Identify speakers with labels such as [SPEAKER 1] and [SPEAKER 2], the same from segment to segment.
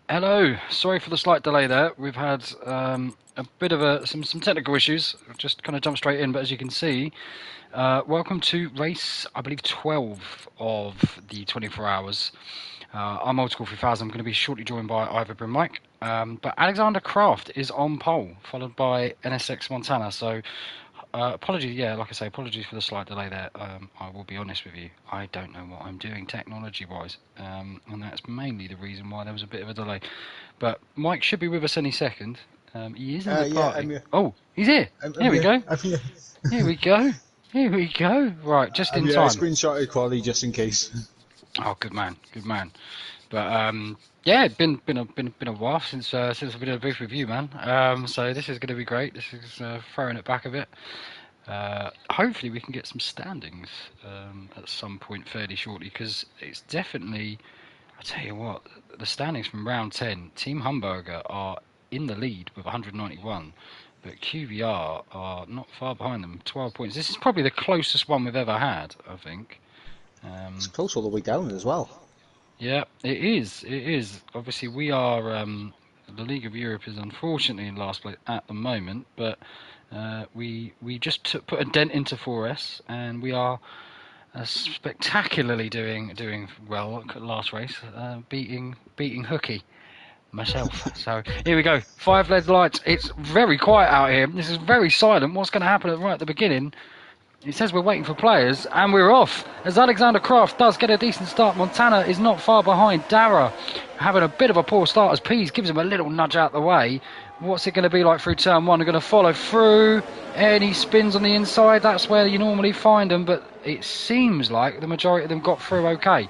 [SPEAKER 1] Hello. Sorry for the slight delay there. We've had a bit of some technical issues. Just kind of jump straight in, but as you can see, welcome to race, I believe, 12 of the 24 hours. I'm Old School 3000. I'm going to be shortly joined by Ivor Bryn Mike. But Alexander Kraft is on pole, followed by NSX Montana. So apologies, yeah, like I say, apologies for the slight delay there. I will be honest with you, I don't know what I'm doing technology-wise, and that's mainly the reason why there was a bit of a delay. But Mike should be with us any second. He is in the
[SPEAKER 2] Yeah,
[SPEAKER 1] party. Oh, he's here.
[SPEAKER 2] I'm
[SPEAKER 1] Here we
[SPEAKER 2] here.
[SPEAKER 1] go.
[SPEAKER 2] I'm here.
[SPEAKER 1] Here we go. Here we go. Right, just
[SPEAKER 2] I'm
[SPEAKER 1] in
[SPEAKER 2] here. I
[SPEAKER 1] time.
[SPEAKER 2] screenshotted quality just in case.
[SPEAKER 1] Oh, good man, good man. But yeah, been a while since I've been in a booth with you, man. So this is going to be great. This is throwing it back a bit. Hopefully we can get some standings at some point fairly shortly, because it's definitely, I tell you what, the standings from round 10, Team Humberger are in the lead with 191, but QVR are not far behind them, 12 points. This is probably the closest one we've ever had, I think.
[SPEAKER 2] It's close all the way down as well.
[SPEAKER 1] Yeah, it is. It is. Obviously, we are. The League of Europe is unfortunately in last place at the moment, but we just put a dent into 4S, and we are spectacularly doing well at last race, beating Hooky myself. So here we go. 5 LED lights. It's very quiet out here. This is very silent. What's going to happen right at the beginning? It says we're waiting for players, and we're off. As Alexander Kraft does get a decent start, Montana is not far behind. Dara having a bit of a poor start as Pease gives him a little nudge out the way. What's it going to be like through turn one? They're going to follow through. Any spins on the inside, that's where you normally find them, but it seems like the majority of them got through okay.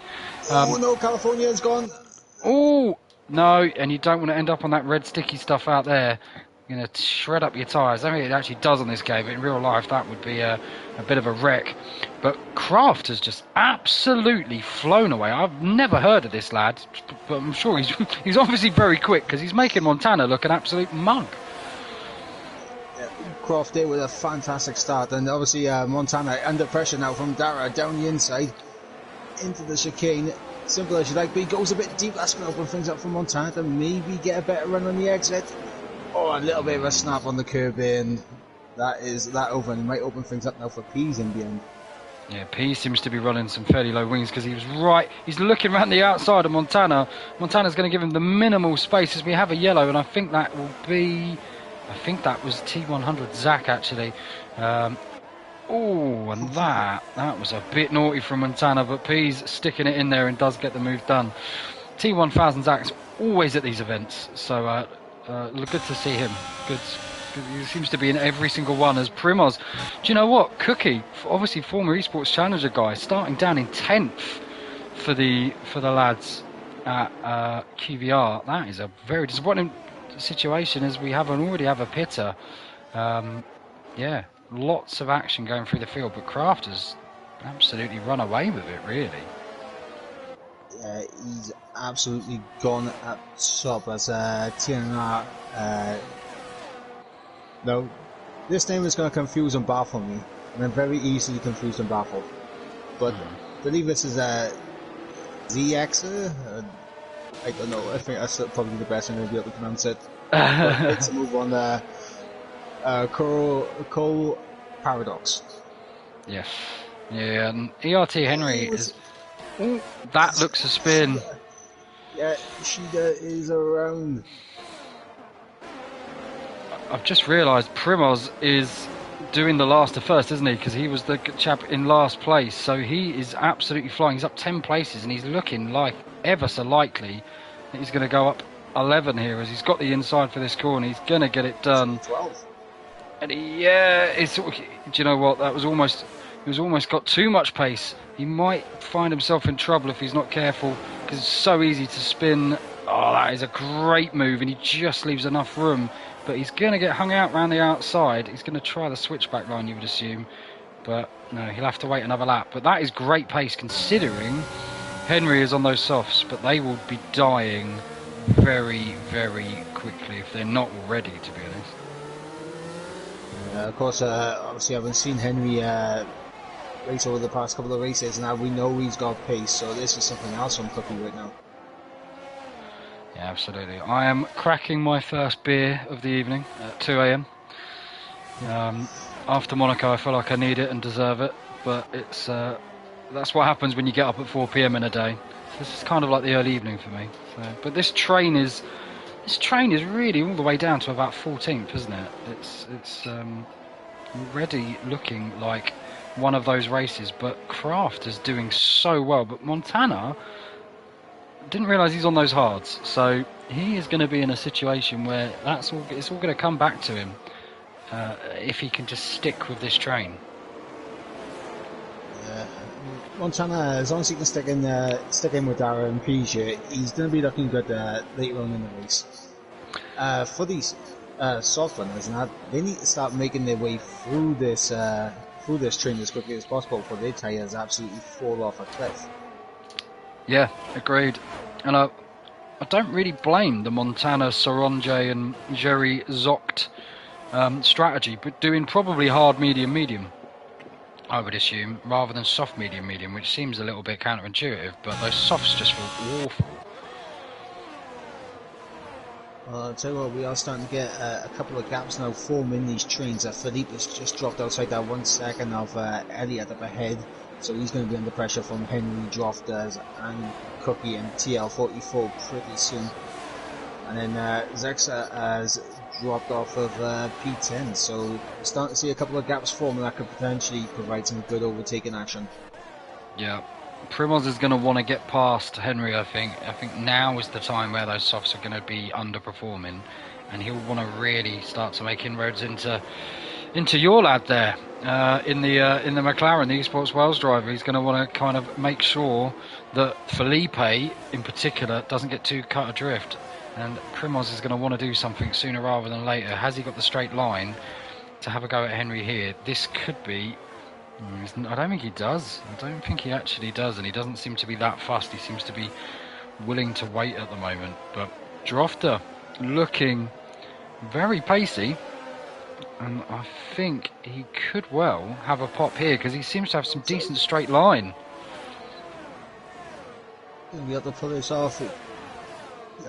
[SPEAKER 2] Oh no, California's gone.
[SPEAKER 1] Oh, no, and you don't want to end up on that red sticky stuff out there. You're going to shred up your tyres. I mean, it actually does on this game, but in real life that would be a bit of a wreck. But Kraft has just absolutely flown away. I've never heard of this lad, but I'm sure he's obviously very quick, because he's making Montana look an absolute mug.
[SPEAKER 2] Croft did with a fantastic start, and obviously Montana under pressure now from Dara down the inside into the chicane. Simple as you like, but he goes a bit deep. That's going to open things up for Montana to maybe get a better run on the exit. Oh, a little bit of a snap on the curb in. That over, and might open things up now for Pease in the end.
[SPEAKER 1] Yeah, P seems to be running some fairly low wings, because he's looking around the outside of Montana. Montana's going to give him the minimal space as we have a yellow, and I think that was T100 Zach actually. Oh, and that was a bit naughty from Montana, but P's sticking it in there and does get the move done. T1000 Zach's always at these events, so good to see him. Good. He seems to be in every single one as Primoz. Do you know what? Cookie, obviously former Esports Challenger guy, starting down in 10th for the lads at QVR. That is a very disappointing situation, as we already have a pitter. Yeah, lots of action going through the field, but Kraft has absolutely run away with it, really.
[SPEAKER 2] He's absolutely gone at top as TNR. No, this name is going to confuse and baffle me, and I'm very easily confused and baffled. But I believe this is a ZX. I don't know. I think that's probably the best way to be able to pronounce it. Let's move on. Cole Paradox.
[SPEAKER 1] Yes. Yeah, and ERT Henry is. Ooh, that looks a spin.
[SPEAKER 2] Yeah, Shida is around.
[SPEAKER 1] I've just realised Primoz is doing the last to first, isn't he? Because he was the chap in last place, so he is absolutely flying. He's up 10 places, and he's looking like ever so likely that he's going to go up 11 here, as he's got the inside for this corner. He's going to get it done.
[SPEAKER 2] 12.
[SPEAKER 1] And do you know what? He was almost got too much pace. He might find himself in trouble if he's not careful, because it's so easy to spin. Oh, that is a great move, and he just leaves enough room. But he's going to get hung out round the outside. He's going to try the switchback line, you would assume. But no, he'll have to wait another lap. But that is great pace, considering Henry is on those softs. But they will be dying very, very quickly if they're not already, to be honest.
[SPEAKER 2] Of course, obviously I haven't seen Henry race over the past couple of races. Now we know he's got pace, so this is something else from Cookie right now.
[SPEAKER 1] Yeah, absolutely. I am cracking my first beer of the evening at 2 a.m. After Monaco, I feel like I need it and deserve it, but it's that's what happens when you get up at 4 p.m. in a day. So this is kind of like the early evening for me. So, but this train is really all the way down to about 14th, isn't it? It's already looking like one of those races, but Kraft is doing so well. But Montana didn't realise he's on those hards, so he is going to be in a situation where it's all going to come back to him if he can just stick with this train.
[SPEAKER 2] Montana, as long as he can stick in with Dara and Piaget, he's going to be looking good later on in the race. For these soft runners, and they need to start making their way through this train as quickly as possible before their tyres absolutely fall off a cliff.
[SPEAKER 1] Yeah, agreed. And I don't really blame the Montana, Soronje and Jerry Zocht strategy, but doing probably hard medium, I would assume, rather than soft medium, which seems a little bit counterintuitive, but those softs just feel awful.
[SPEAKER 2] I'll tell you what, we are starting to get a couple of gaps now form in these trains. Philippe has just dropped outside that 1 second of Elliott up ahead, so he's going to be under pressure from Henry, Drofters and Cookie and TL44 pretty soon. And then Zexa has dropped off of P10, so we're starting to see a couple of gaps form that could potentially provide some good overtaking action.
[SPEAKER 1] Yeah. Primoz is going to want to get past Henry, I think. I think now is the time where those softs are going to be underperforming, and he'll want to really start to make inroads into your lad there in the McLaren, the Esports Wales driver. He's going to want to kind of make sure that Felipe, in particular, doesn't get too cut adrift. And Primoz is going to want to do something sooner rather than later. Has he got the straight line to have a go at Henry here? This could be... I don't think he does. I don't think he actually does, and he doesn't seem to be that fussed. He seems to be willing to wait at the moment. But Drofter looking very pacey, and I think he could well have a pop here because he seems to have some decent straight line.
[SPEAKER 2] We have to pull this off.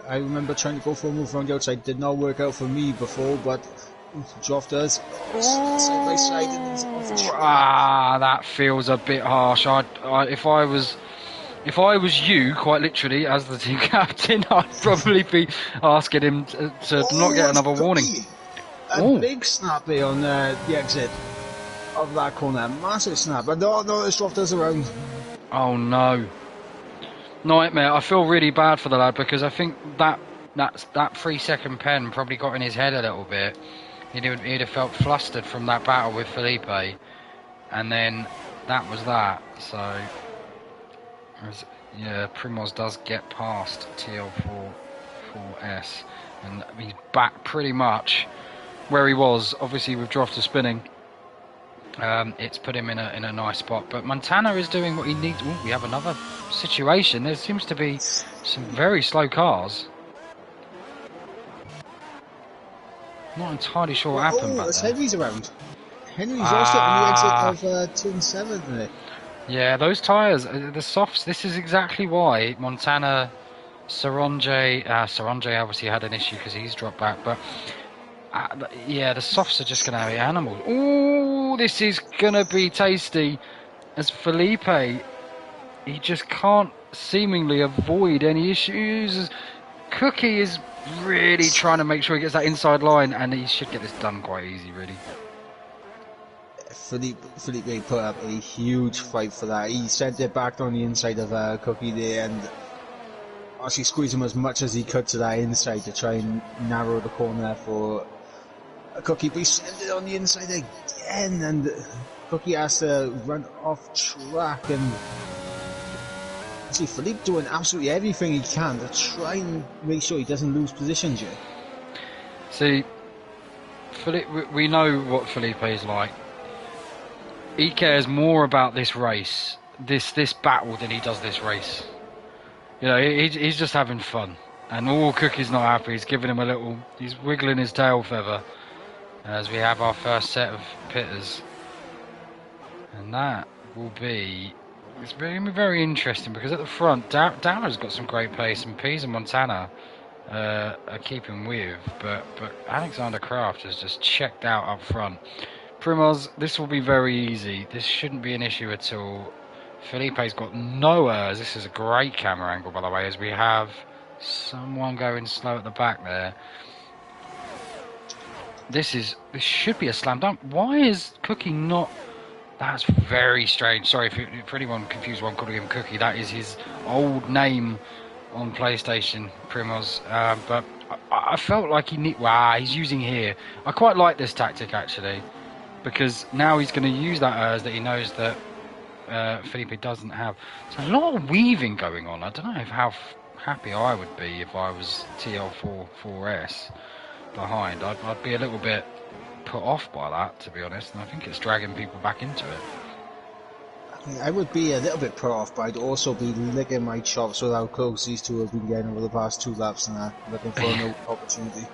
[SPEAKER 2] I remember trying to go for a move around the outside. Did not work out for me before, but Drofters side by side and he's off the track.
[SPEAKER 1] That feels a bit harsh. If I was you, quite literally, as the team captain, I'd probably be asking him to not get another warning.
[SPEAKER 2] A big snap there on the exit of that corner. Massive snap. But no, there's Drofters around.
[SPEAKER 1] Oh no. Nightmare. I feel really bad for the lad because I think that 3 second pen probably got in his head a little bit. He'd have felt flustered from that battle with Felipe, and then that was that. So, yeah, Primoz does get past TL4S, and he's back pretty much where he was. Obviously, with Drofter spinning, it's put him in a nice spot. But Montana is doing what he needs. Ooh, we have another situation. There seems to be some very slow cars. Not entirely sure what happened back there.
[SPEAKER 2] Henry's around. Henry's also on the exit of Turn 7, isn't it?
[SPEAKER 1] Yeah, those tyres, the softs, this is exactly why Montana, Soronje obviously had an issue because he's dropped back, but yeah, the softs are just going to be animals. Ooh, this is going to be tasty as Felipe, he just can't seemingly avoid any issues. Cookie is really trying to make sure he gets that inside line, and he should get this done quite easy, really.
[SPEAKER 2] Felipe put up a huge fight for that. He sent it back on the inside of Cookie there, and actually squeezed him as much as he could to that inside to try and narrow the corner for Cookie. But he sent it on the inside again, and Cookie has to run off track. And see Philippe doing absolutely everything he can to try and make sure he doesn't lose positions here.
[SPEAKER 1] See, Philippe, we know what Felipe is like. He cares more about this race, this battle, than he does this race. You know, he's just having fun. And Cookie's not happy. He's giving him a little... He's wiggling his tail feather as we have our first set of pitters. And that will be... It's very, very interesting because at the front, Dara's got some great pace, and Pease and Montana are keeping with, but Alexander Kraft has just checked out up front. Primoz, this will be very easy. This shouldn't be an issue at all. Felipe's got no errors. This is a great camera angle, by the way, as we have someone going slow at the back there. This should be a slam dunk. Why is Cookie not? That's very strange. Sorry for anyone confused why I'm calling him Cookie. That is his old name on PlayStation, Primoz. But I felt like he's using here. I quite like this tactic actually, because now he's going to use that errors that he knows that Felipe doesn't have. There's a lot of weaving going on. I don't know how happy I would be if I was TL4S behind. I'd be a little bit put off by that, to be honest, and I think it's dragging people back into it.
[SPEAKER 2] I would be a little bit put off, but I'd also be licking my chops with how close these two have been getting over the past 2 laps and looking for an opportunity.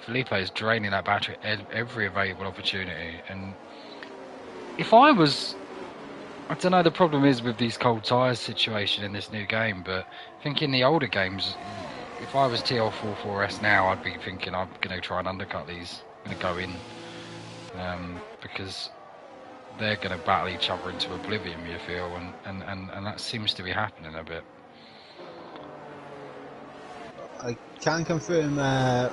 [SPEAKER 1] Felipe is draining that battery every available opportunity, and if I don't know, the problem is with these cold tyres situation in this new game, but I think in the older games, if I was TL4S now, I'd be thinking I'm going to try and undercut these. I'm going to go in because they're going to battle each other into oblivion, you feel, and that seems to be happening a bit.
[SPEAKER 2] I can confirm the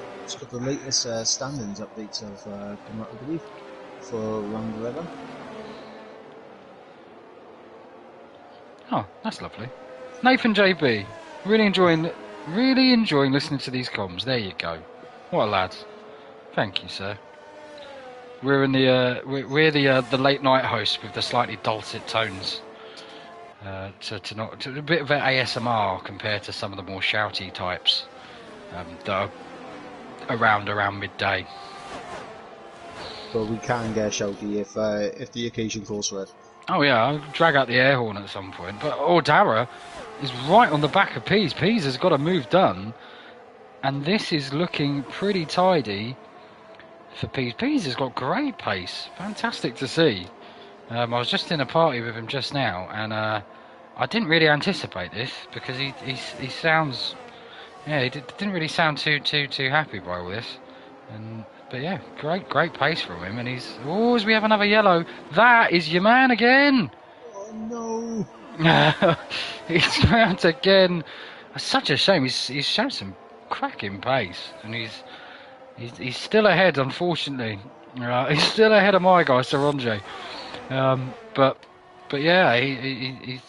[SPEAKER 2] latest standings updates have come out, I believe, for round 11.
[SPEAKER 1] Oh, that's lovely. Nathan JB, really enjoying listening to these comms. There you go. What a lad. Thank you, sir. We're in we're the late night host with the slightly dulcet tones. To a bit of an ASMR compared to some of the more shouty types that are around midday.
[SPEAKER 2] But we can get shouty if the occasion calls for it.
[SPEAKER 1] Oh yeah, I'll drag out the air horn at some point. But Dara is right on the back of Pease. Pease has got a move done, and this is looking pretty tidy for Pease. Pease has got great pace. Fantastic to see. I was just in a party with him just now, and I didn't really anticipate this because he sounds, he didn't really sound too happy by all this, but yeah, great pace from him, and as we have another yellow. That is your man again.
[SPEAKER 2] Oh no!
[SPEAKER 1] He's round again. It's such a shame. He's shown some cracking pace, and he's still ahead, unfortunately. He's still ahead of my guy, Saronje. But yeah, he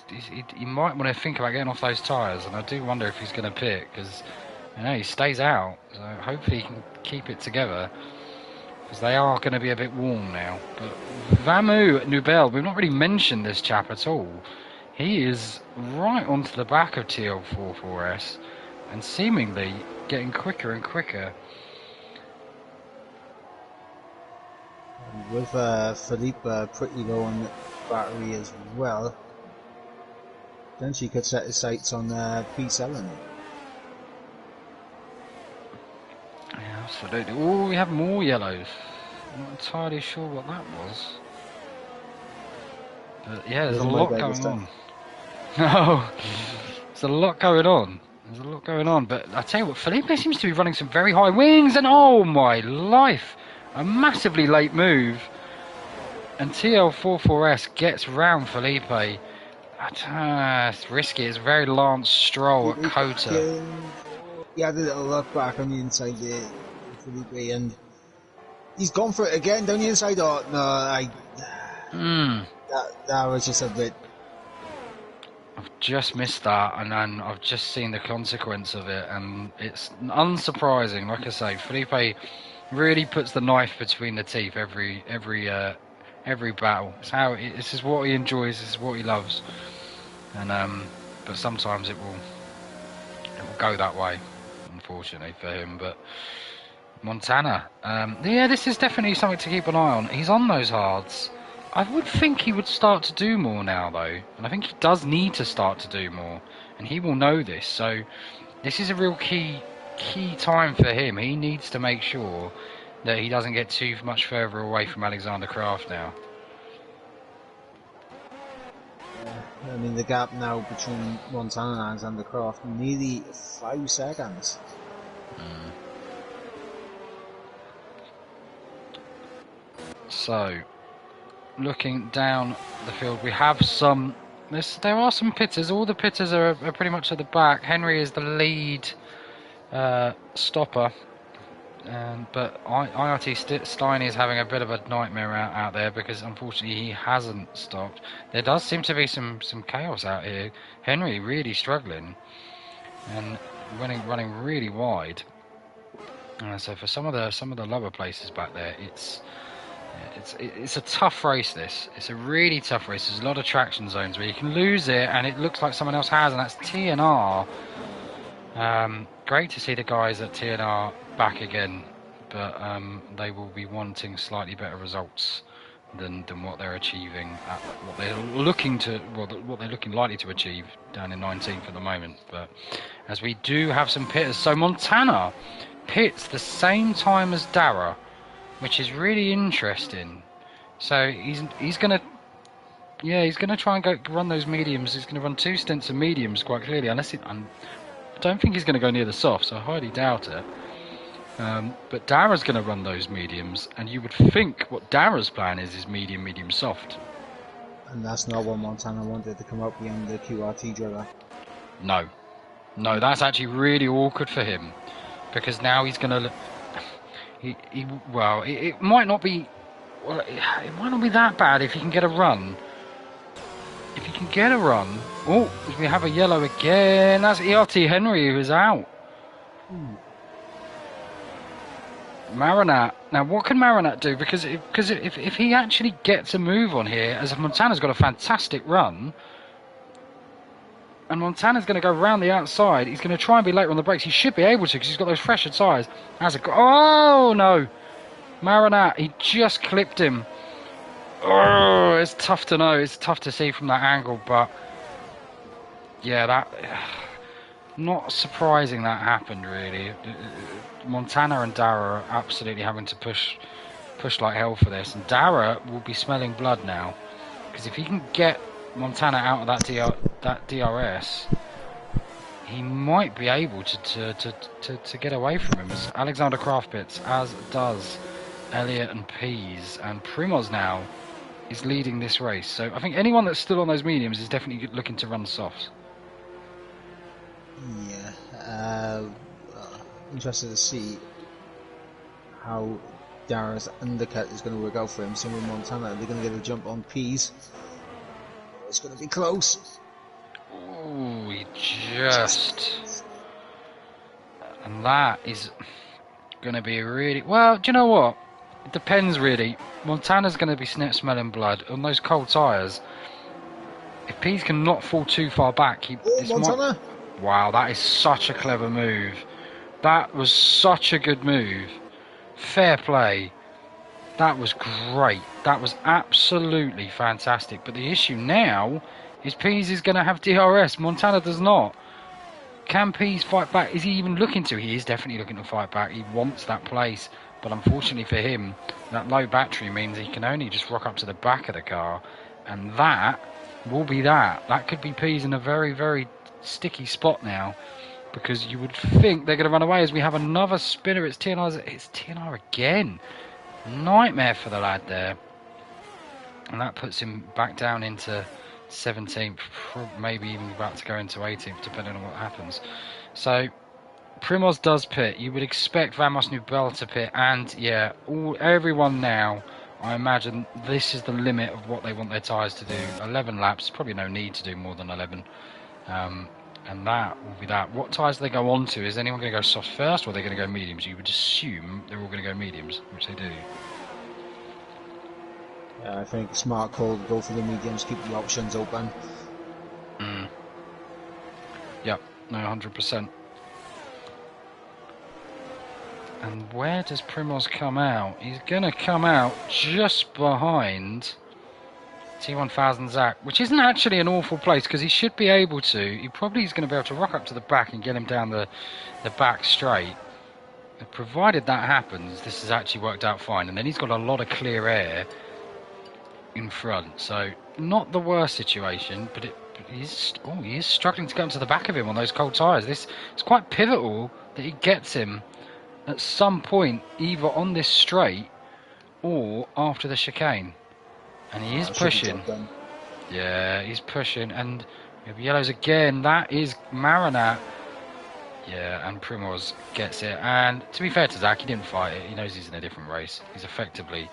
[SPEAKER 1] might want to think about getting off those tyres, and I do wonder if he's going to pit because he stays out. So hopefully he can keep it together because they are going to be a bit warm now. But Vamu Nubel, we've not really mentioned this chap at all. He is right onto the back of TL44S and seemingly getting quicker and quicker.
[SPEAKER 2] With Felipe pretty low on battery as well, then she could set his sights on P7.
[SPEAKER 1] Yeah, absolutely. Oh, we have more yellows. I'm not entirely sure what that was. But yeah, there's a lot going on. No, there's a lot going on. But I tell you what, Felipe seems to be running some very high wings, and oh my life! A massively late move, and TL44S gets round Felipe. It's risky. It's very Lance Stroll at Kota.
[SPEAKER 2] He had a little look back on the inside there, Felipe, and he's gone for it again down the inside. Oh no, that was just a bit.
[SPEAKER 1] I've just missed that, and then I've just seen the consequence of it, and it's unsurprising. Like I say, Felipe really puts the knife between the teeth every battle. This is what he enjoys. This is what he loves. And but sometimes it will go that way, unfortunately for him. But Montana, this is definitely something to keep an eye on. He's on those hards. I would think he would start to do more now, though, and I think he does need to start to do more, and he will know this. So this is a real key time for him. He needs to make sure that he doesn't get too much further away from Alexander Kraft now.
[SPEAKER 2] I mean, the gap now between Montana and Alexander Croft, nearly 5 seconds.
[SPEAKER 1] So, looking down the field, we have some. There are some pitters. All the pitters are pretty much at the back. Henry is the lead stopper, but IRT Stein is having a bit of a nightmare out there because unfortunately he hasn't stopped. There does seem to be some chaos out here. Henry really struggling and running really wide. So for some of the lower places back there, it's a tough race. It's a really tough race. There's a lot of traction zones where you can lose it, and it looks like someone else has, and that's TNR. Great to see the guys at TNR back again, but they will be wanting slightly better results than what they're achieving, what they're looking likely to achieve down in 19th at the moment. But as we do have some pitters, so Montana pits the same time as Dara, which is really interesting. So he's gonna try and run those mediums. He's gonna run 2 stints of mediums quite clearly, I don't think he's gonna go near the soft, so I highly doubt it. But Dara's gonna run those mediums, and you would think what Dara's plan is medium, soft.
[SPEAKER 2] And that's not what Montana wanted to come up behind the QRT driller.
[SPEAKER 1] No, that's actually really awkward for him, because now he's gonna. It might not be. Well, it might not be that bad if he can get a run. If he can get a run. Oh, we have a yellow again. That's ERT Henry who is out. Marinat. Now, what can Marinat do? Because if he actually gets a move on here, as Montana's got a fantastic run, and Montana's going to go around the outside, he's going to try and be later on the brakes. He should be able to because he's got those fresher tyres. Oh, no. Marinat, he just clipped him. Oh, it's tough to know. It's tough to see from that angle, but yeah, not surprising that happened, really. Montana and Dara are absolutely having to push like hell for this, and Dara will be smelling blood now, because if he can get Montana out of that DRS, he might be able to get away from him. As Alexander Kraft pits, as does Elliott and Pease, and Primoz now is leading this race. So I think anyone that's still on those mediums is definitely looking to run softs.
[SPEAKER 2] Yeah, interested to see how Dara's undercut is going to work out for him. Same with Montana, they're going to get a jump on Pease. It's going to be close.
[SPEAKER 1] Oh, he just... And that is going to be really... Well, do you know what? It depends, really. Montana's going to be smelling blood on those cold tyres. If Pease can not fall too far back...
[SPEAKER 2] Montana!
[SPEAKER 1] Wow, that is such a clever move. That was such a good move. Fair play. That was great. That was absolutely fantastic. But the issue now is Pease is going to have DRS. Montana does not. Can Pease fight back? Is he even looking to? He is definitely looking to fight back. He wants that place. But unfortunately for him, that low battery means he can only just rock up to the back of the car. And that will be that. That could be Pease in a very, very sticky spot now. Because you would think they're going to run away as we have another spinner. It's TNR again. Nightmare for the lad there. And that puts him back down into 17th, maybe even about to go into 18th, depending on what happens. So Primoz does pit. You would expect Vamos Nubel to pit, and yeah, everyone now, I imagine this is the limit of what they want their tyres to do. 11 laps, probably no need to do more than 11. And that will be that. What tyres do they go on to? Is anyone going to go soft first, or are they going to go mediums? You would assume they're all going to go mediums, which they do.
[SPEAKER 2] Yeah, I think smart call to go for the mediums, keep the options open.
[SPEAKER 1] Yep, no, 100%. And where does Primoz come out? He's going to come out just behind T1000 Zach, which isn't actually an awful place because he should be able to. He probably is going to be able to rock up to the back and get him down the back straight. And provided that happens, this has actually worked out fine. And then he's got a lot of clear air in front, so not the worst situation, but he is struggling to get onto the back of him on those cold tyres. It's quite pivotal that he gets him at some point, either on this straight or after the chicane. And he is pushing. Yeah, he's pushing. And we have yellows again. That is Marinat. Yeah, and Primoz gets it. And to be fair to Zach, he didn't fight it. He knows he's in a different race. He's effectively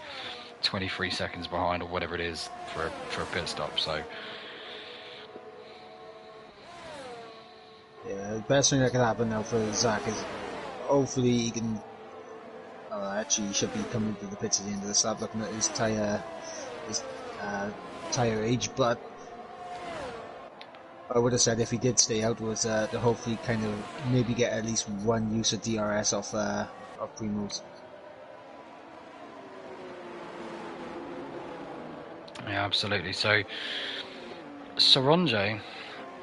[SPEAKER 1] 23 seconds behind or whatever it is for a pit stop. So
[SPEAKER 2] yeah, the best thing that can happen now for Zach is hopefully he can. Actually, he should be coming to the pits at the end of this lap, looking at his tyre age. But I would have said if he did stay out was to hopefully kind of maybe get at least one use of DRS off Primoz.
[SPEAKER 1] yeah, absolutely. So Saronje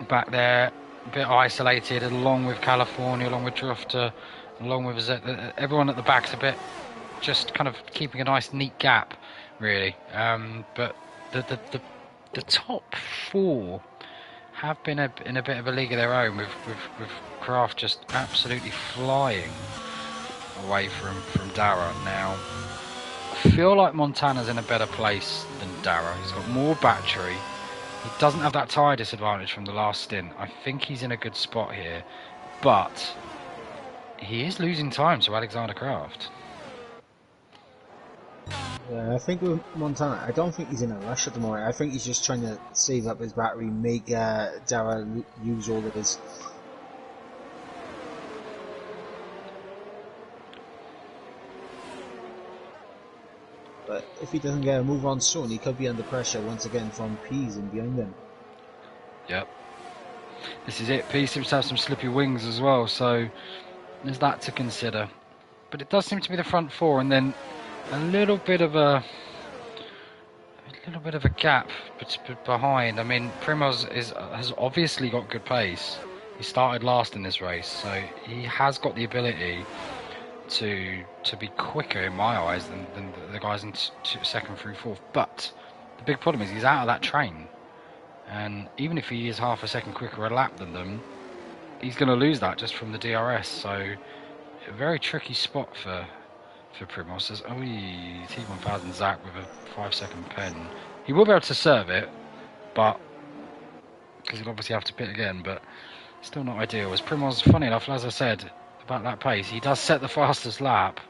[SPEAKER 1] back there, a bit isolated, along with California, along with Drufter, along with everyone at the back's a bit just kind of keeping a nice neat gap, really. But the top four have been in a bit of a league of their own, with Kraft just absolutely flying away from Dara. Now, I feel like Montana's in a better place than Dara. He's got more battery. He doesn't have that tyre disadvantage from the last stint. I think he's in a good spot here, but he is losing time to Alexander Kraft.
[SPEAKER 2] Yeah, I think with Montana, I don't think he's in a rush at the moment. I think he's just trying to save up his battery, make Dara use all of his. But if he doesn't get a move on soon, he could be under pressure once again from Pease and behind him.
[SPEAKER 1] Yep. This is it. Pease seems to have some slippy wings as well, so there's that to consider. But it does seem to be the front four, and then a little bit of a gap behind. I mean, Primoz has obviously got good pace. He started last in this race, so he has got the ability to be quicker in my eyes than the guys in second through fourth. But the big problem is he's out of that train, and even if he is half a second quicker a lap than them, he's going to lose that just from the DRS. So a very tricky spot for Primoz. Says, oh, T1000 Zach with a 5-second pen. He will be able to serve it, but because he'll obviously have to pit again, but still not ideal. As Primoz, funny enough, as I said about that pace, he does set the fastest lap.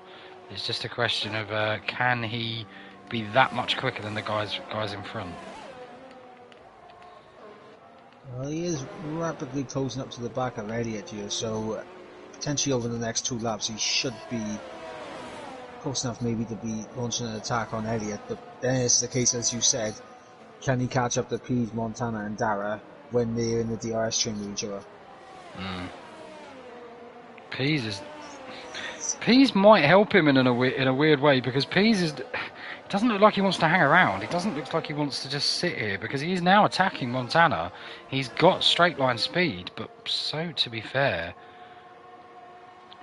[SPEAKER 1] It's just a question of can he be that much quicker than the guys in front.
[SPEAKER 2] Well, he is rapidly closing up to the back of Elliott here, so potentially over the next 2 laps he should be close enough maybe to be launching an attack on Elliott. But then it's the case, as you said, can he catch up to Pease, Montana and Dara when they're in the DRS train with each other?
[SPEAKER 1] Pease might help him in a weird way, because Pease doesn't look like he wants to hang around. He doesn't look like he wants to just sit here, because he is now attacking Montana. He's got straight line speed, but so, to be fair,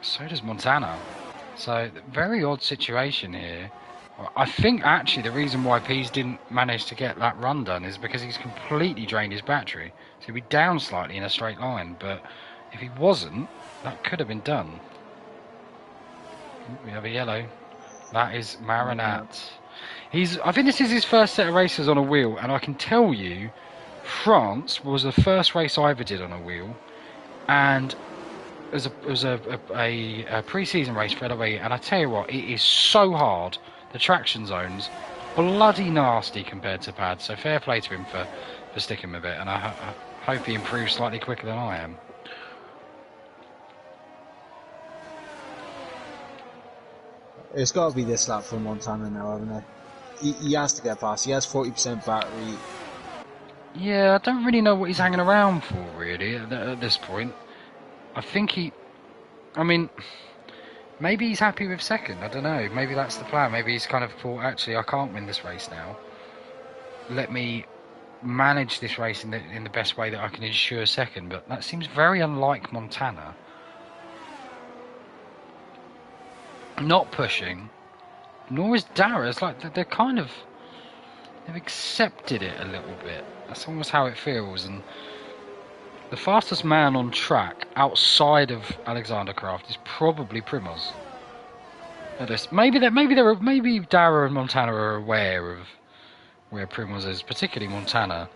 [SPEAKER 1] so does Montana. So, very odd situation here. I think actually the reason why Pease didn't manage to get that run done is because he's completely drained his battery. So he'd be down slightly in a straight line, but if he wasn't, that could have been done. We have a yellow. That is Marinat. I think this is his first set of races on a wheel, and I can tell you, France was the first race I ever did on a wheel, and it was a pre-season race for LOE, and I tell you what, it is so hard. The traction zones, bloody nasty compared to pads. So fair play to him for sticking with it, and I hope he improves slightly quicker than I am.
[SPEAKER 2] It's got to be this lap for Montana now, hasn't it? He has to get past. He has 40% battery.
[SPEAKER 1] Yeah, I don't really know what he's hanging around for, really, at this point. I think maybe he's happy with second. I don't know. Maybe that's the plan. Maybe he's kind of thought, actually, I can't win this race now. Let me manage this race in the best way that I can ensure second. But that seems very unlike Montana. Not pushing, nor is Dara. It's like they're kind of they've accepted it a little bit. That's almost how it feels. And the fastest man on track outside of Alexander Kraft is probably Primoz. Maybe Dara and Montana are aware of where Primoz is, particularly Montana.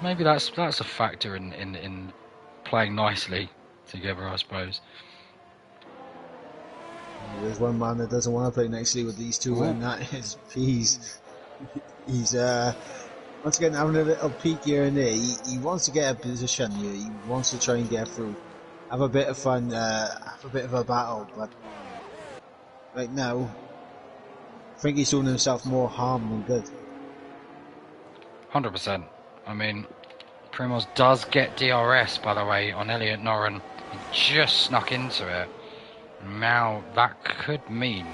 [SPEAKER 1] Maybe that's a factor in playing nicely together, I suppose.
[SPEAKER 2] There's one man that doesn't want to play nicely with these two, and that is Pease. He's once again having a little peek here and there. He wants to get a position here. He wants to try and get through, have a bit of fun, have a bit of a battle. But right now, I think he's doing himself more harm than good.
[SPEAKER 1] 100%. I mean, Primoz does get DRS, by the way, on Elliot Noren. He just snuck into it. Now, that could mean...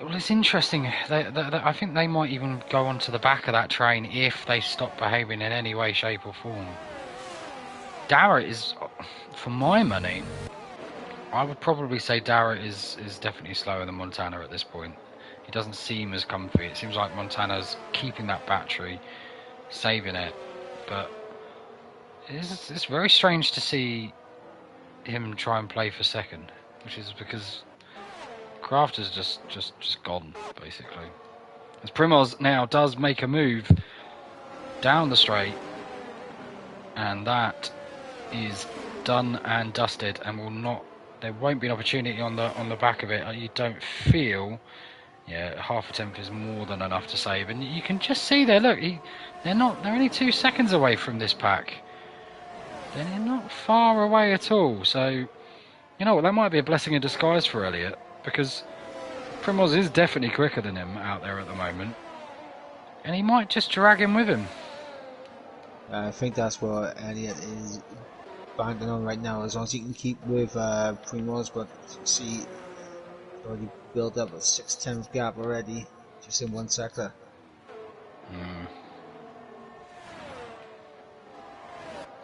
[SPEAKER 1] Well, it's interesting. I think they might even go onto the back of that train if they stop behaving in any way, shape or form. Dara is, for my money, I would probably say Dara is definitely slower than Montana at this point. He doesn't seem as comfy. It seems like Montana's keeping that battery, saving it, but it's very strange to see him try and play for second, which is because Kraft is just gone, basically. As Primoz now does make a move down the straight, and that is done and dusted, and there won't be an opportunity on the back of it. You don't feel. Yeah, half a tenth is more than enough to save, and you can just see there. Look, they're only 2 seconds away from this pack. They're not far away at all. So, you know what? That might be a blessing in disguise for Elliot, because Primoz is definitely quicker than him out there at the moment, and he might just drag him with him.
[SPEAKER 2] I think that's what Elliot is banking on right now, as long as he can keep with Primoz, but see, already built up a 6/10 gap already, just in one sector.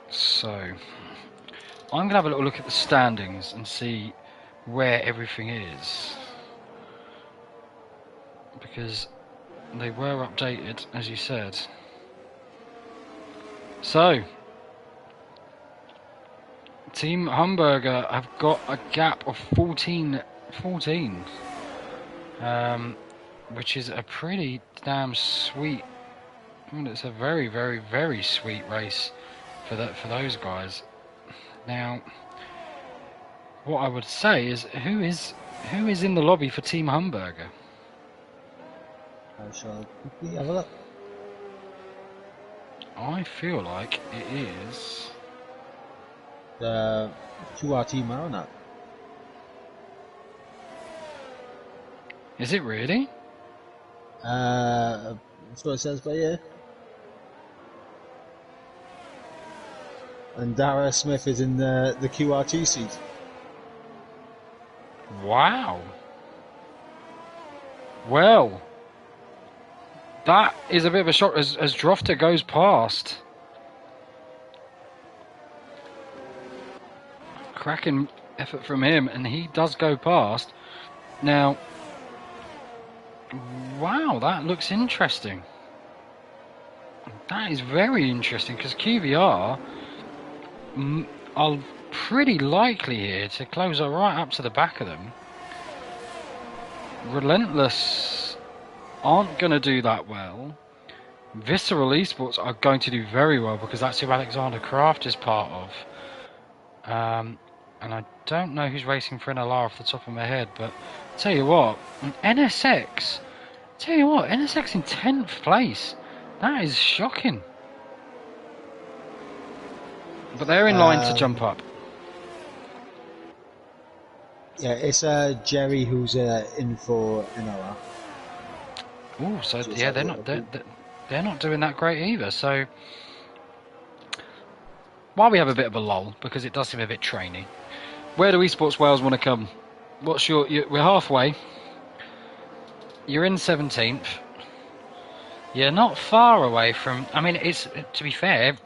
[SPEAKER 1] So, I'm going to have a little look at the standings and see where everything is, because they were updated, as you said. So, Team Hamburger have got a gap of 14, which is a pretty damn sweet. I mean, it's a very, very, very sweet race for those guys. Now, what I would say is, who is in the lobby for Team Hamburger?
[SPEAKER 2] I shall quickly have a look.
[SPEAKER 1] I feel like it is
[SPEAKER 2] The QRT Marinette.
[SPEAKER 1] Is it really?
[SPEAKER 2] That's what it says by here. And Dara Smith is in the QRT seat.
[SPEAKER 1] Wow. Well, that is a bit of a shock as Drofter goes past. Cracking effort from him, and he does go past. Now, wow, that looks interesting. That is very interesting, because QVR are pretty likely here to close right up to the back of them. Relentless aren't going to do that well. Visceral Esports are going to do very well, because that's who Alexander Kraft is part of. And I don't know who's racing for NLR off the top of my head, but tell you what, NSX in 10th place. That is shocking. But they're in line to jump up.
[SPEAKER 2] Yeah, it's Jerry who's in for NLR.
[SPEAKER 1] Oh, so yeah, they're not doing that great either. So while we have a bit of a lull, because it does seem a bit trainy, where do Esports Wales want to come? What's we're halfway. You're in 17th. You're not far away from. I mean, it's, to be fair,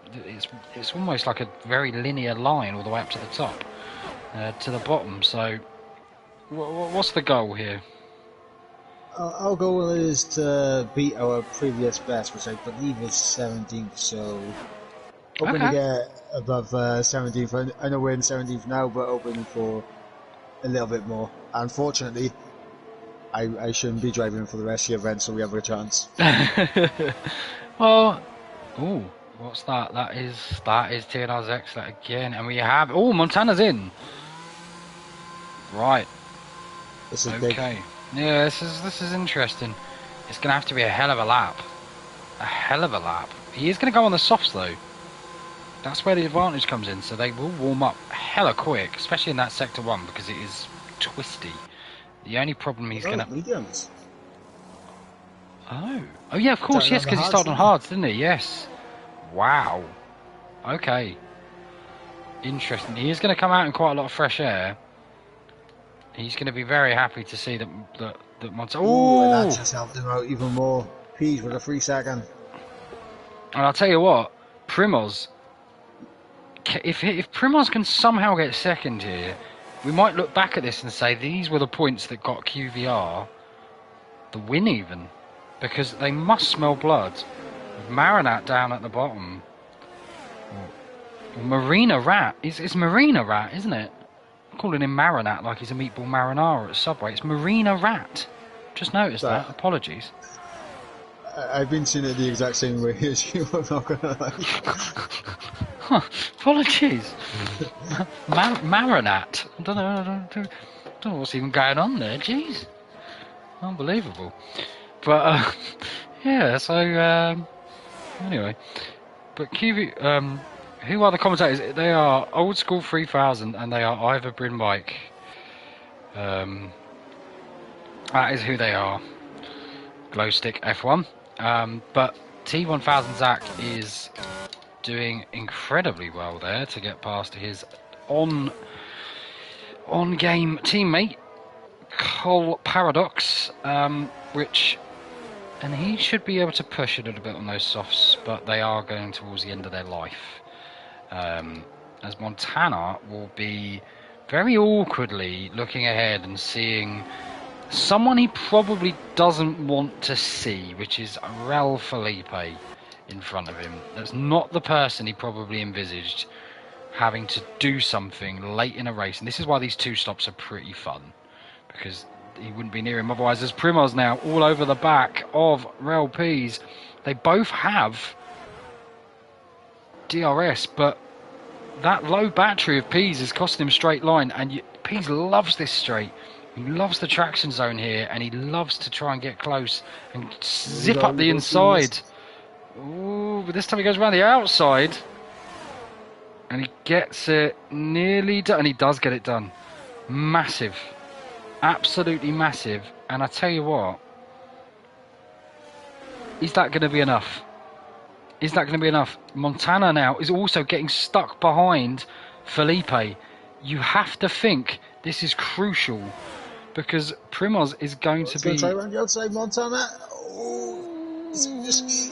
[SPEAKER 1] it's almost like a very linear line all the way up to the top, to the bottom. So, what's the goal here?
[SPEAKER 2] Our goal is to beat our previous best, which I believe is 17th. So hoping to
[SPEAKER 1] Okay.
[SPEAKER 2] get above 17th. I know we're in 17th now, but hoping for a little bit more. Unfortunately, I shouldn't be driving for the rest of the event, so we have a chance.
[SPEAKER 1] Well, ooh, what's that? That is TNR's exit again, and we have Montana's in. Right.
[SPEAKER 2] This is big.
[SPEAKER 1] Okay. Yeah, this is interesting. It's gonna have to be a hell of a lap. A hell of a lap. He is gonna go on the softs though. That's where the advantage comes in. So they will warm up hella quick, especially in that sector 1 because it is twisty. The only problem he's gonna.
[SPEAKER 2] Mediums.
[SPEAKER 1] Oh yeah, of course,
[SPEAKER 2] Started
[SPEAKER 1] yes,
[SPEAKER 2] on the
[SPEAKER 1] because he
[SPEAKER 2] hards,
[SPEAKER 1] started on
[SPEAKER 2] didn't he?
[SPEAKER 1] hards, didn't he? Yes. Wow. Okay. Interesting. He is going to come out in quite a lot of fresh air. He's going to be very happy to see that Montana.
[SPEAKER 2] Ooh, and that
[SPEAKER 1] Oh!
[SPEAKER 2] just helped him out even more. Pease with a 3-second.
[SPEAKER 1] And I'll tell you what, Primoz. If Primoz can somehow get second here, we might look back at this and say these were the points that got QVR the win even, because they must smell blood. Marinat down at the bottom. Marina Rat. It's Marina Rat, isn't it? I'm calling him Marinat like he's a meatball marinara at Subway. It's Marina Rat. Just noticed that. Apologies.
[SPEAKER 2] I've been seeing it the exact same way as you, I'm not gonna lie.
[SPEAKER 1] Apologies. Marinat. I don't know what's even going on there. Jeez. Unbelievable. But, yeah, so, anyway. But QV, who are the commentators? They are Old School 3000 and they are Ivor Brinbike. That is who they are. Glowstick F1. But T1000 Zach is doing incredibly well there to get past his on-game teammate, Cole Paradox, and he should be able to push a little bit on those softs, but they are going towards the end of their life. As Montana will be very awkwardly looking ahead and seeing someone he probably doesn't want to see, which is Raul Felipe in front of him. That's not the person he probably envisaged having to do something late in a race. And this is why these 2 stops are pretty fun, because he wouldn't be near him otherwise. There's Primoz now all over the back of Raul Pease. They both have DRS, but that low battery of Pease is costing him straight line, and Pease loves this straight. He loves the traction zone here, and he loves to try and get close and zip up the inside. Ooh, but this time he goes around the outside, and he gets it nearly done, and he does get it done. Massive. Absolutely massive. And I tell you what, is that going to be enough? Is that going to be enough? Montana now is also getting stuck behind Felipe. You have to think this is crucial, because Primoz is going to be...
[SPEAKER 2] Try around the outside, Montana. Oh, it's risky.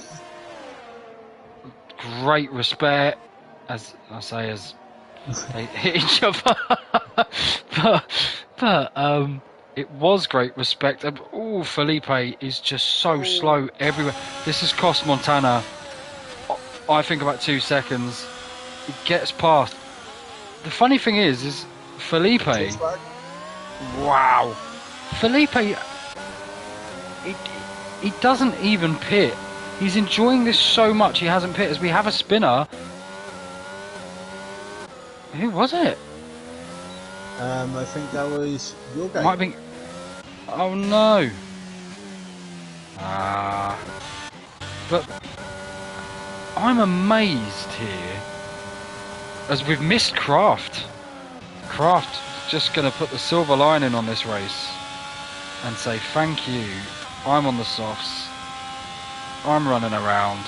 [SPEAKER 1] Great respect, as I say, as they hit each other. but it was great respect. Oh, Felipe is just so slow everywhere. This has cost Montana, I think, about 2 seconds. It gets past. The funny thing is Felipe. Wow, Felipe. He doesn't even pit. He's enjoying this so much he hasn't pit. As we have a spinner. Who was it?
[SPEAKER 2] I think that was your guy.
[SPEAKER 1] Might be. Oh no. But I'm amazed here, as we've missed Kraft. Kraft just going to put the silver lining on this race and say thank you. I'm on the softs. I'm running around.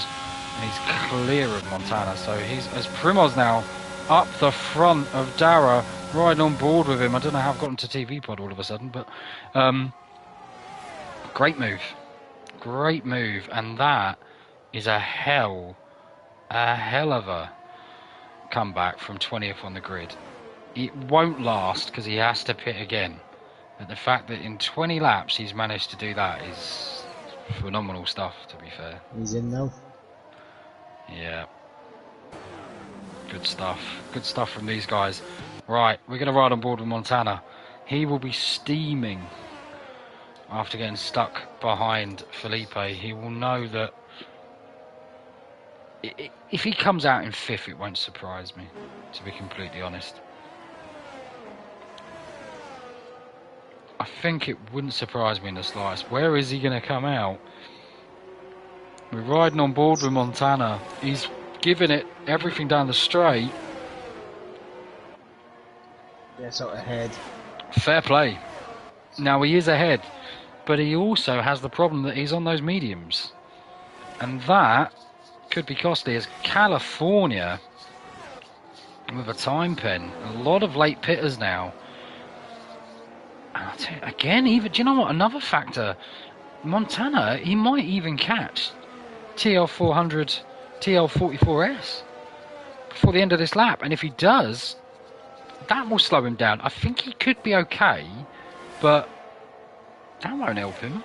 [SPEAKER 1] And he's clear of Montana, so he's as Primoz now up the front of Dara, riding on board with him. I don't know how I've gotten to TV pod all of a sudden, but great move, and that is a hell of a comeback from 20th on the grid. It won't last because he has to pit again, But the fact that in 20 laps he's managed to do that is phenomenal stuff, to be fair.
[SPEAKER 2] He's in now.
[SPEAKER 1] Yeah. Good stuff. Good stuff from these guys. Right, we're going to ride on board with Montana. He will be steaming after getting stuck behind Felipe. He will know that if he comes out in 5th, it won't surprise me, to be completely honest. I think it wouldn't surprise me in the slightest. Where is he going to come out? We're riding on board with Montana. He's giving it everything down the straight.
[SPEAKER 2] Yes, out ahead.
[SPEAKER 1] Fair play. Now he is ahead, but he also has the problem that he's on those mediums. And that could be costly, as California with a time pen. A lot of late pitters now. And I'll tell you, again, even, do you know what? Another factor, Montana, he might even catch TL400, TL44S before the end of this lap. And if he does, that will slow him down. I think he could be okay, but that won't help him.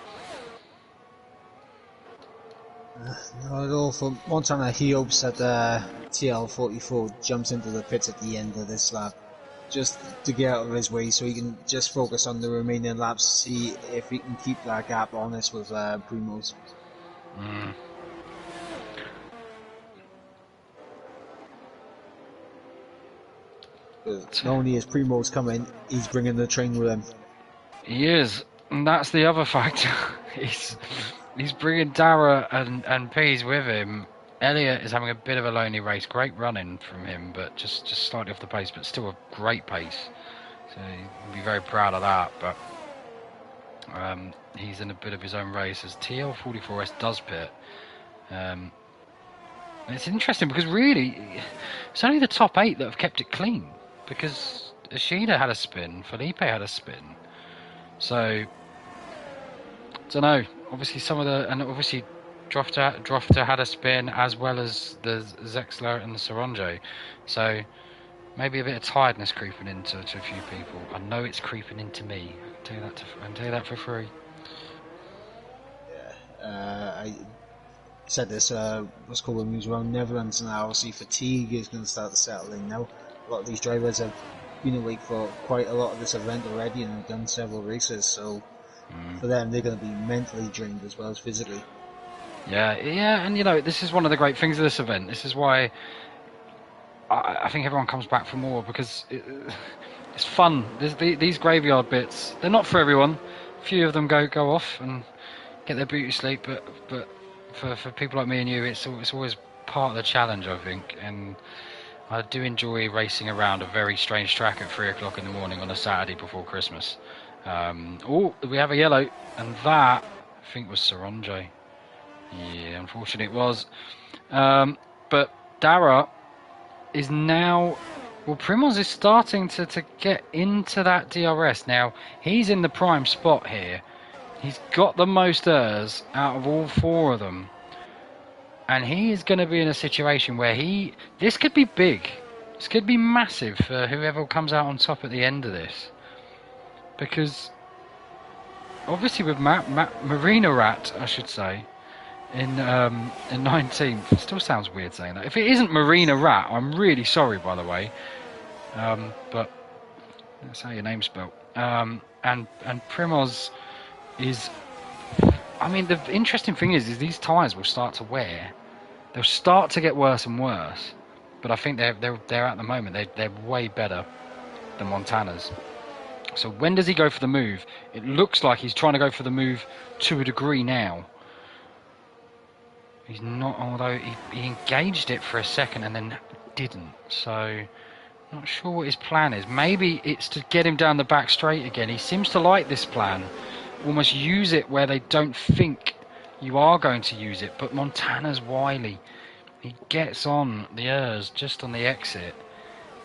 [SPEAKER 2] Not at all for Montana. He hopes that TL44 jumps into the pits at the end of this lap, just to get out of his way, so he can just focus on the remaining laps, see if he can keep that gap honest with Primoz. Not only is Primoz coming, he's bringing the train with him.
[SPEAKER 1] He is, and that's the other factor. He's bringing Dara and Pease with him. Elliott is having a bit of a lonely race. Great running from him, but just slightly off the pace, but still a great pace. So he'll be very proud of that. But he's in a bit of his own race as TL44S does pit. And it's interesting because really, it's only the top 8 that have kept it clean. Because Ishida had a spin, Felipe had a spin. So, I don't know. Obviously, obviously Drofter had a spin, as well as the Zexler and the Saronjo. So, maybe a bit of tiredness creeping into a few people. I know it's creeping into me. I can tell you that for free.
[SPEAKER 2] Yeah, I said this was called when we was around Netherlands, and obviously fatigue is going to start to settle in now. A lot of these drivers have been awake for quite a lot of this event already and have done several races, so for them they're going to be mentally drained as well as physically. Yeah,
[SPEAKER 1] and you know, this is one of the great things of this event. This is why I think everyone comes back for more, because it's fun. These graveyard bits, they're not for everyone. A few of them go off and get their beauty sleep, but for people like me and you, it's always part of the challenge, I think. And I do enjoy racing around a very strange track at 3 o'clock in the morning on a Saturday before Christmas. Oh, we have a yellow, and that I think was Saronjo. Yeah, unfortunately it was. But Dara is now... Well, Primoz is starting to get into that DRS. Now, he's in the prime spot here. He's got the most errs out of all 4 of them. And he is going to be in a situation where this could be big. This could be massive for whoever comes out on top at the end of this. Because, obviously with Marina Rat, I should say, in 19th, it still sounds weird saying that. If it isn't Marina Rat, I'm really sorry, by the way. But that's how your name's spelled. And Primoz is... I mean, the interesting thing is these tyres will start to wear. They'll start to get worse and worse. But I think they're at the moment, they're way better than Montana's. So when does he go for the move? It looks like he's trying to go for the move to a degree now. He's not, although he engaged it for a second and then didn't. So, not sure what his plan is. Maybe it's to get him down the back straight again. He seems to like this plan. Almost use it where they don't think you are going to use it. But Montana's wily. He gets on the Urs just on the exit.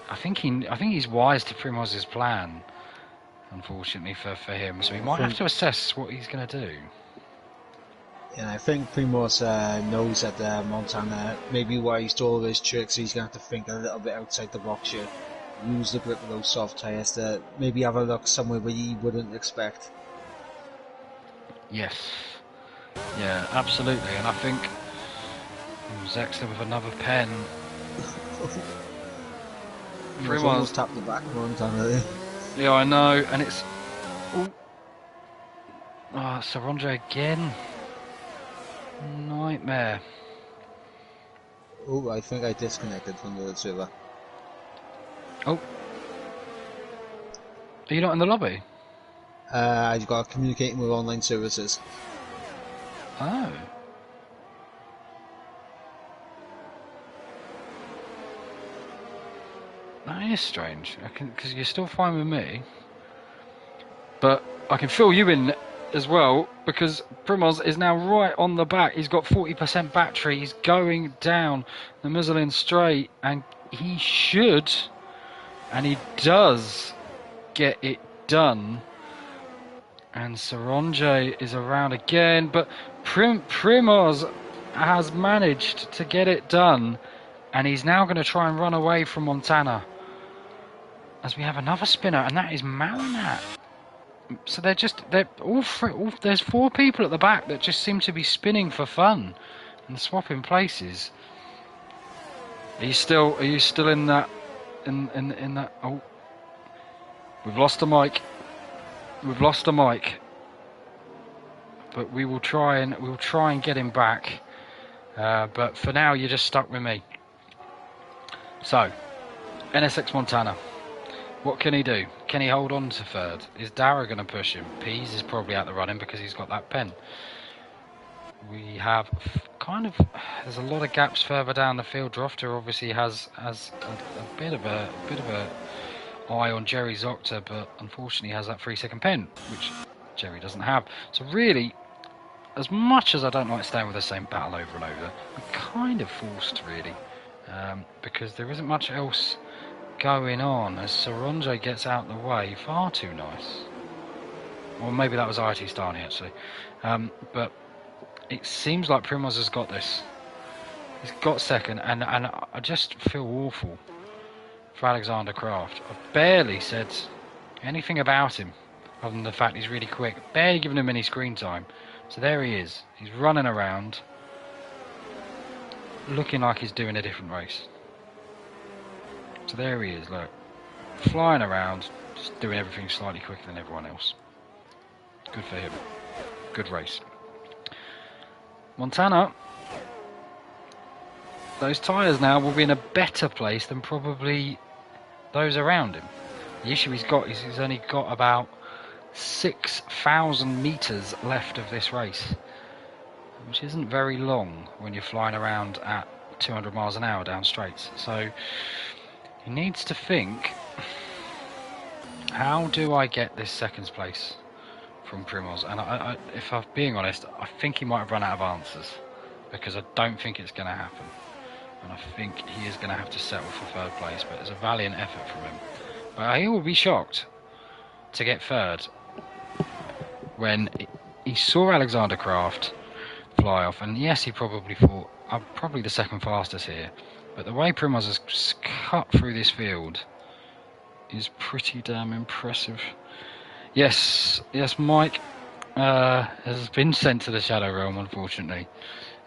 [SPEAKER 1] I think he's wise to Primoz's plan, unfortunately for him. So he might have to assess what he's going to do.
[SPEAKER 2] Yeah, I think Primoz knows that Montana, maybe why he's doing all his tricks, he's going to have to think a little bit outside the box here. use the grip of those soft tyres to maybe have a look somewhere where you wouldn't expect.
[SPEAKER 1] Yes. Yeah, absolutely. And I think Zexter with another pen.
[SPEAKER 2] He's almost tapped the back one time, really.
[SPEAKER 1] Yeah, I know, and it's... Saronja again. Nightmare.
[SPEAKER 2] Oh, I think I disconnected from the server.
[SPEAKER 1] Oh. Are you not in the lobby?
[SPEAKER 2] I've got communicating with online services.
[SPEAKER 1] Oh. That is strange, because you're still fine with me. But I can fill you in as well, because Primoz is now right on the back. He's got 40% battery. He's going down the Michelin straight, and he should, and he does, get it done. And Saronja is around again, but Primoz has managed to get it done, and he's now going to try and run away from Montana. As we have another spinner, and that is Marinat. So they're all three. There's 4 people at the back that just seem to be spinning for fun and swapping places. Are you still in that? In that? Oh, we've lost the mic. We've lost the mic. But we'll try and get him back. But for now, you're just stuck with me. So, NSX Montana. What can he do? Can he hold on to third? Is Dara going to push him? Pease is probably out the running because he's got that pen. We have there's a lot of gaps further down the field. Drofter obviously has a bit of a eye on Jerry Zoctor, but unfortunately has that 3-second pen, which Jerry doesn't have. So really, as much as I don't like staying with the same battle over and over, I'm kind of forced really, because there isn't much else going on as Saronja gets out the way. Far too nice. Or maybe that was IT Stani actually. But it seems like Primoz has got this. He's got second, and I just feel awful for Alexander Kraft. I've barely said anything about him other than the fact he's really quick. Barely given him any screen time. So there he is. He's running around looking like he's doing a different race. So there he is, look, flying around, just doing everything slightly quicker than everyone else. Good for him. Good race. Montana, those tyres now will be in a better place than probably those around him. The issue he's got is he's only got about 6,000 metres left of this race, which isn't very long when you're flying around at 200 miles an hour down straights. So he needs to think, how do I get this seconds place from Primoz? And if I'm being honest, I think he might have run out of answers, because I don't think it's going to happen. And I think he is going to have to settle for third place, but it's a valiant effort from him. But he will be shocked to get third when he saw Alexander Kraft fly off. And yes, he probably thought, I'm probably the second fastest here. But the way Primoz has cut through this field is pretty damn impressive. Yes, Mike has been sent to the Shadow Realm, unfortunately,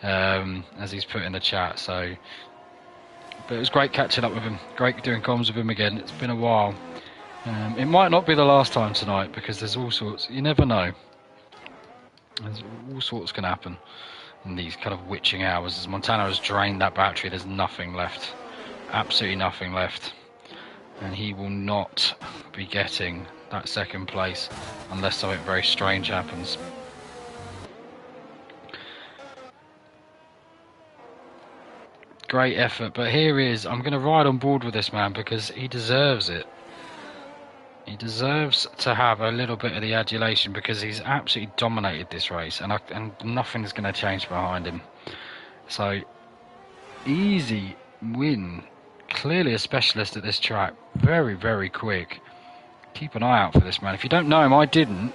[SPEAKER 1] as he's put in the chat. So, but it was great catching up with him. Great doing comms with him again. It's been a while. It might not be the last time tonight, because there's all sorts. You never know. There's all sorts can happen in these kind of witching hours. As Montana has drained that battery, there's nothing left. Absolutely nothing left. And he will not be getting that second place unless something very strange happens. Great effort, but here he is. I'm going to ride on board with this man because he deserves it. He deserves to have a little bit of the adulation because he's absolutely dominated this race, and nothing's going to change behind him. So, easy win. Clearly a specialist at this track. Very, very quick. Keep an eye out for this man. If you don't know him, I didn't.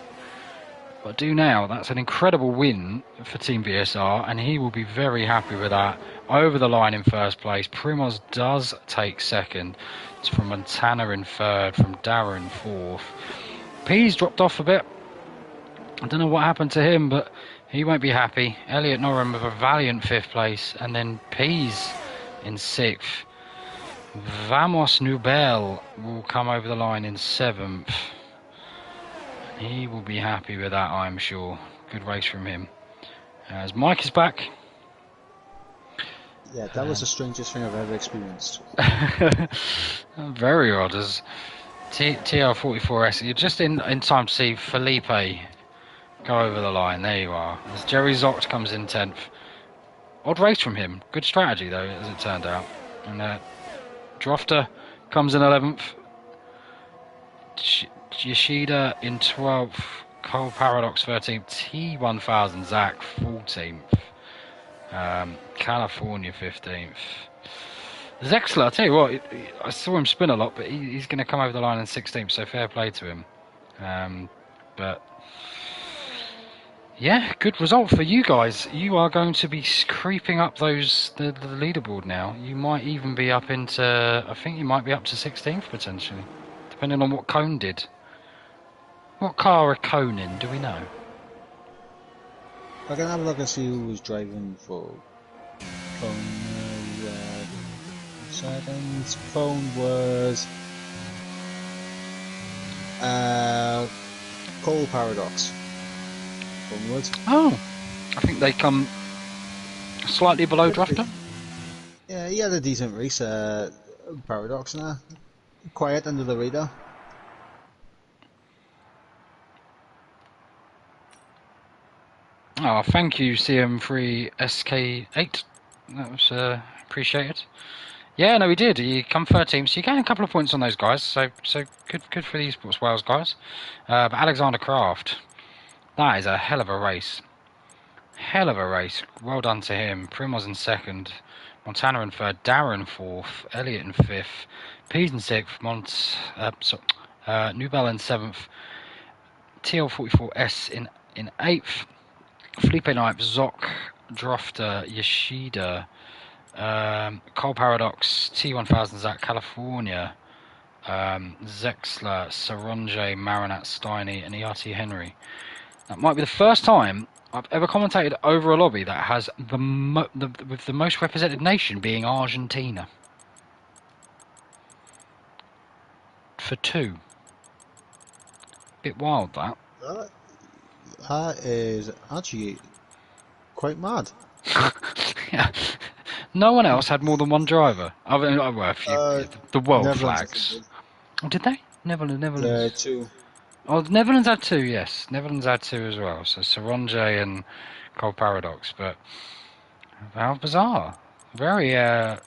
[SPEAKER 1] But do now. That's an incredible win for Team VSR, and he will be very happy with that. Over the line in first place. Primoz does take second. It's from Montana in third, from Darragh in fourth. P's dropped off a bit. I don't know what happened to him, but he won't be happy. Elliot Norum with a valiant fifth place, and then P's in sixth. Vamos Nubel will come over the line in seventh. He will be happy with that, I'm sure. Good race from him. As Mike is back.
[SPEAKER 2] Yeah, that was the strangest thing I've ever experienced.
[SPEAKER 1] Very odd. As TR44S, you're just in time to see Felipe go over the line. There you are. As Jerry Zocht comes in 10th. Odd race from him. Good strategy, though, as it turned out. And Drofter comes in 11th. Yoshida in 12th. Cole Paradox 13th. T1000 Zach 14th. California 15th. Zexler, I tell you what, I saw him spin a lot, but he's going to come over the line in 16th, so fair play to him. But yeah, good result for you guys. You are going to be creeping up the leaderboard now. You might even be up into, I think you might be up to 16th potentially, depending on what Cone did. What car are Cone in? Do we know?
[SPEAKER 2] I can have a look and see who was driving for Cone. Seconds. Cone was Cole Paradox. Onwards.
[SPEAKER 1] Oh, I think they come slightly below Drafter.
[SPEAKER 2] Yeah, he had a decent race. Paradox now, quiet under the radar.
[SPEAKER 1] Oh, thank you, CM3SK8. That was appreciated. Yeah, no, he did. He come 13th, so you gain a couple of points on those guys. So good for the Esports Wales guys. But Alexander Kraft, that is a hell of a race. Hell of a race. Well done to him. Primoz in second, Montana in third, Darragh in fourth, Elliot in fifth, Pease in sixth, Nubel in seventh, TL44S in eighth, Felipe Knight, Zoc, Drofter, Yoshida, Cole Paradox, T1000 Zach, California, Zexler, Saronje, Marinat, Steiny, and ERT Henry. That might be the first time I've ever commentated over a lobby that has with the most represented nation being Argentina. For two. Bit wild, that.
[SPEAKER 2] That is actually quite mad.
[SPEAKER 1] Yeah. No one else had more than one driver. Other than a few, the world flags. Oh, did they? Netherlands.
[SPEAKER 2] Two.
[SPEAKER 1] Oh, the Netherlands had two, yes. Netherlands had two as well. So Saronje and Cole Paradox. But how bizarre. Very, yeah.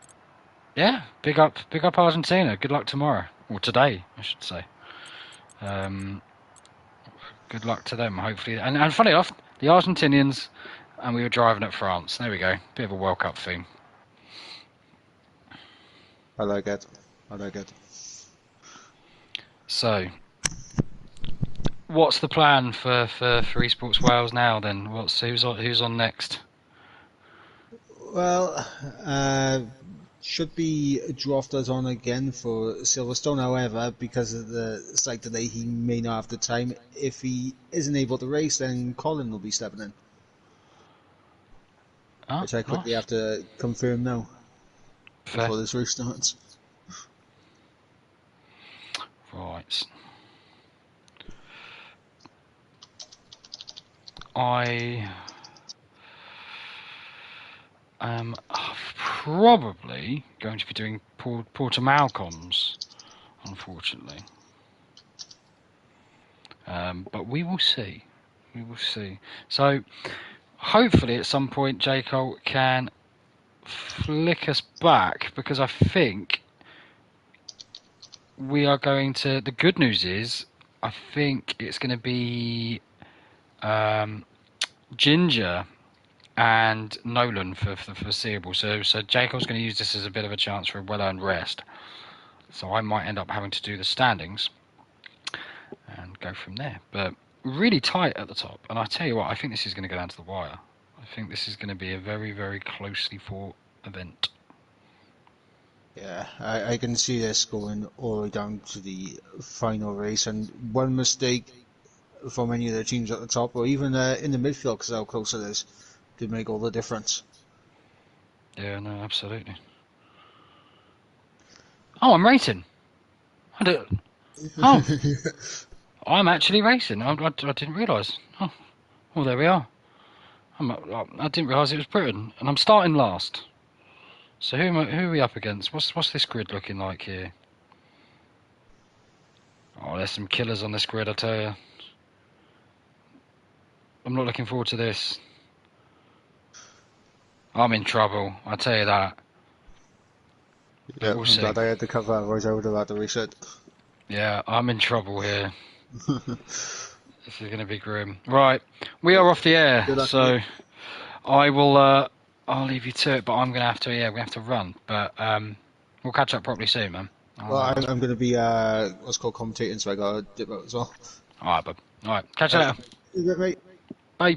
[SPEAKER 1] Big up Argentina. Good luck tomorrow. Or today, I should say. Good luck to them, hopefully. And funny enough, the Argentinians, and we were driving at France. There we go. Bit of a World Cup theme.
[SPEAKER 2] I like it.
[SPEAKER 1] So, what's the plan for Esports Wales now then? Who's on next?
[SPEAKER 2] Well, should be Drofter's on again for Silverstone. However, because of the site today, he may not have the time. If he isn't able to race, then Colin will be stepping in. Which I quickly have to confirm now. Before this race starts.
[SPEAKER 1] Right. I am probably going to be doing Portimao comms, unfortunately. But we will see. So, hopefully at some point J. Cole can flick us back, because I think we are going to... The good news is, I think it's going to be Ginger and Nolan for the foreseeable. So Jacob's going to use this as a bit of a chance for a well-earned rest. So I might end up having to do the standings and go from there. But really tight at the top. And I tell you what, I think this is going to go down to the wire. I think this is going to be a very, very closely fought event.
[SPEAKER 2] Yeah, I can see this going all the way down to the final race, and one mistake from any of the teams at the top, or even in the midfield, because how close it is, could make all the difference.
[SPEAKER 1] Yeah, no, absolutely. Oh, I'm racing. Oh, I'm actually racing. I didn't realise. Oh, well, there we are. I didn't realise it was Britain, and I'm starting last. So who are we up against? What's this grid looking like here? Oh, there's some killers on this grid, I tell you. I'm not looking forward to this. I'm in trouble, I tell you that.
[SPEAKER 2] Yeah,
[SPEAKER 1] But we'll
[SPEAKER 2] I'm
[SPEAKER 1] see.
[SPEAKER 2] glad I had to cover, otherwise I would have had to reset.
[SPEAKER 1] Yeah, I'm in trouble here. This is going to be grim. Right, we are off the air,
[SPEAKER 2] Good luck,
[SPEAKER 1] so
[SPEAKER 2] mate.
[SPEAKER 1] I will. I'll leave you to it, but I'm going to have to. Yeah, we have to run. But we'll catch up properly soon, man.
[SPEAKER 2] Well, I'm going to be what's called commentating, so I got to dip out as well.
[SPEAKER 1] All right, bud. All right, catch you
[SPEAKER 2] Right,
[SPEAKER 1] later.
[SPEAKER 2] good, mate.
[SPEAKER 1] Bye.